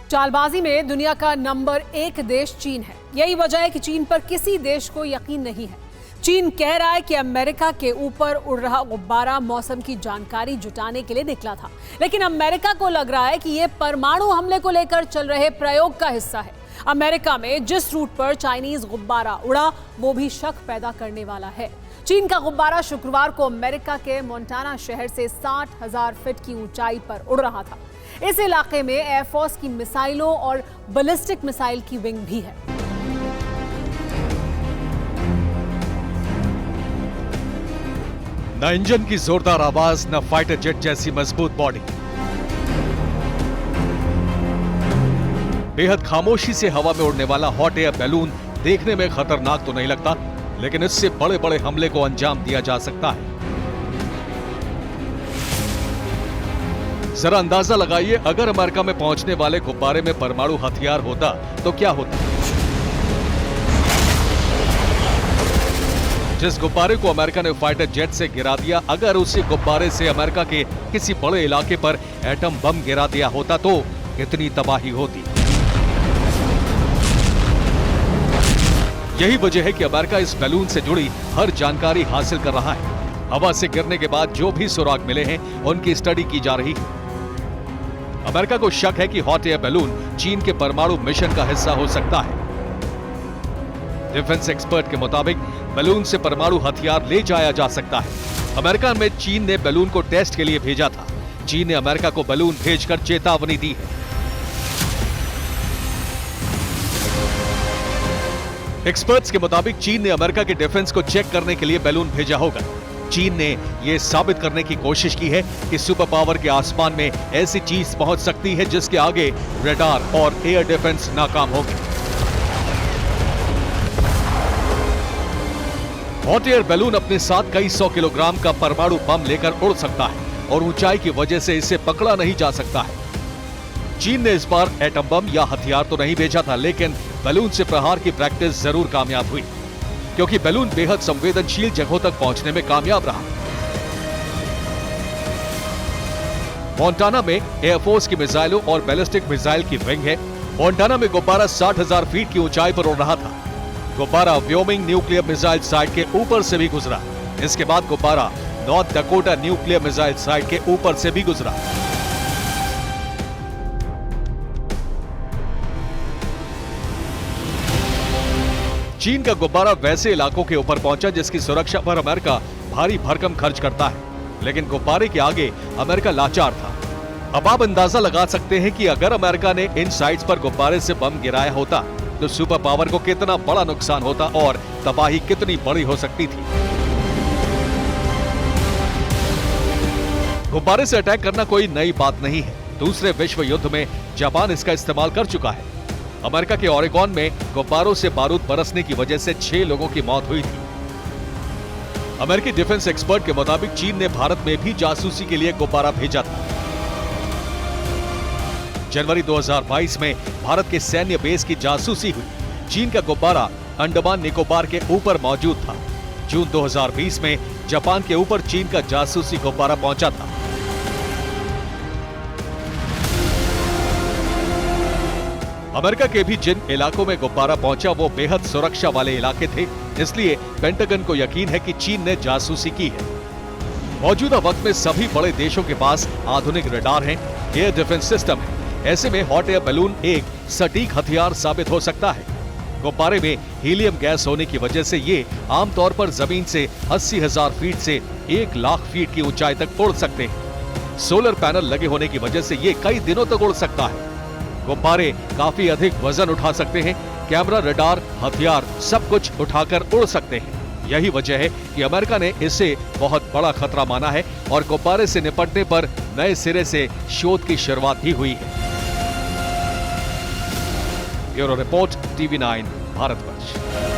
चालबाजी में दुनिया का नंबर 1 देश चीन है। यही वजह है कि चीन पर किसी देश को यकीन नहीं है। चीन कह रहा है कि अमेरिका के ऊपर उड़ रहा गुब्बारा मौसम की जानकारी जुटाने के लिए निकला था, लेकिन अमेरिका को लग रहा है कि यह परमाणु हमले को लेकर चल रहे प्रयोग का हिस्सा है। अमेरिका में जिस रूट पर चाइनीज गुब्बारा उड़ा वो भी शक पैदा करने वाला है। चीन का गुब्बारा शुक्रवार को अमेरिका के मोंटाना शहर से 60,000 फीट की ऊंचाई पर उड़ रहा था। इस इलाके में एयरफोर्स की मिसाइलों और बैलिस्टिक मिसाइल की विंग भी है। न इंजन की जोरदार आवाज, न फाइटर जेट जैसी मजबूत बॉडी। बेहद खामोशी से हवा में उड़ने वाला हॉट एयर बैलून देखने में खतरनाक तो नहीं लगता, लेकिन इससे बड़े बड़े हमले को अंजाम दिया जा सकता है। जरा अंदाजा लगाइए, अगर अमेरिका में पहुंचने वाले गुब्बारे में परमाणु हथियार होता तो क्या होता। जिस गुब्बारे को अमेरिका ने फाइटर जेट से गिरा दिया, अगर उसी गुब्बारे से अमेरिका के किसी बड़े इलाके पर एटम बम गिरा दिया होता तो कितनी तबाही होती। यही वजह है कि अमेरिका इस बैलून से जुड़ी हर जानकारी हासिल कर रहा है। हवा से गिरने के बाद जो भी सुराग मिले हैं उनकी स्टडी की जा रही है। अमेरिका को शक है कि हॉट एयर बैलून चीन के परमाणु मिशन का हिस्सा हो सकता है। डिफेंस एक्सपर्ट के मुताबिक बैलून से परमाणु हथियार ले जाया जा सकता है। अमेरिका में चीन ने बैलून को टेस्ट के लिए भेजा था। चीन ने अमेरिका को बैलून भेजकर चेतावनी दी है। एक्सपर्ट्स के मुताबिक चीन ने अमेरिका के डिफेंस को चेक करने के लिए बैलून भेजा होगा। चीन ने यह साबित करने की कोशिश की है कि सुपर पावर के आसमान में ऐसी चीज पहुंच सकती है जिसके आगे रडार और एयर डिफेंस नाकाम होंगे। हॉट एयर बैलून अपने साथ कई 100 किलोग्राम का परमाणु बम लेकर उड़ सकता है और ऊंचाई की वजह से इसे पकड़ा नहीं जा सकता है। चीन ने इस बार एटम बम या हथियार तो नहीं भेजा था, लेकिन बैलून से प्रहार की प्रैक्टिस जरूर कामयाब हुई, क्योंकि बैलून बेहद संवेदनशील जगहों तक पहुंचने में कामयाब रहा। मोंटाना में एयरफोर्स की मिसाइलों और बैलिस्टिक मिसाइल की विंग है। मोंटाना में गुब्बारा 60,000 फीट की ऊंचाई पर उड़ रहा था। गुब्बारा व्योमिंग न्यूक्लियर मिसाइल साइट के ऊपर से भी गुजरा। इसके बाद गुब्बारा north Dakota nuclear missile site के ऊपर से भी गुजरा। चीन का गुब्बारा वैसे इलाकों के ऊपर पहुंचा जिसकी सुरक्षा पर अमेरिका भारी भरकम खर्च करता है, लेकिन गुब्बारे के आगे अमेरिका लाचार था। अब आप अंदाजा लगा सकते हैं कि अगर अमेरिका ने इन साइट्स पर गुब्बारे से बम गिराया होता तो सुपर पावर को कितना बड़ा नुकसान होता और तबाही कितनी बड़ी हो सकती थी। गुब्बारे से अटैक करना कोई नई बात नहीं है। दूसरे विश्व युद्ध में जापान इसका इस्तेमाल कर चुका है। अमेरिका के ओरेगॉन में गुब्बारों से बारूद बरसने की वजह से 6 लोगों की मौत हुई थी। अमेरिकी डिफेंस एक्सपर्ट के मुताबिक चीन ने भारत में भी जासूसी के लिए गुब्बारा भेजा था। जनवरी 2022 में भारत के सैन्य बेस की जासूसी हुई। चीन का गुब्बारा अंडमान निकोबार के ऊपर मौजूद था। जून 2020 में जापान के ऊपर चीन का जासूसी गुब्बारा पहुंचा था। अमेरिका के भी जिन इलाकों में गुब्बारा पहुंचा वो बेहद सुरक्षा वाले इलाके थे, इसलिए पेंटागन को यकीन है कि चीन ने जासूसी की है। मौजूदा वक्त में सभी बड़े देशों के पास आधुनिक रडार हैं, एयर डिफेंस सिस्टम है। ऐसे में हॉट एयर बैलून एक सटीक हथियार साबित हो सकता है। गुब्बारे में हीलियम गैस होने की वजह से ये आमतौर पर जमीन से 80,000 फीट से 1,00,000 फीट की ऊंचाई तक उड़ सकते हैं। सोलर पैनल लगे होने की वजह से ये कई दिनों तक उड़ सकता है। गुब्बारे काफी अधिक वजन उठा सकते हैं। कैमरा, रडार, हथियार सब कुछ उठाकर उड़ सकते हैं। यही वजह है कि अमेरिका ने इसे बहुत बड़ा खतरा माना है और गुब्बारे से निपटने पर नए सिरे से शोध की शुरुआत भी हुई है। Bureau report, TV9 Bharatvarsh.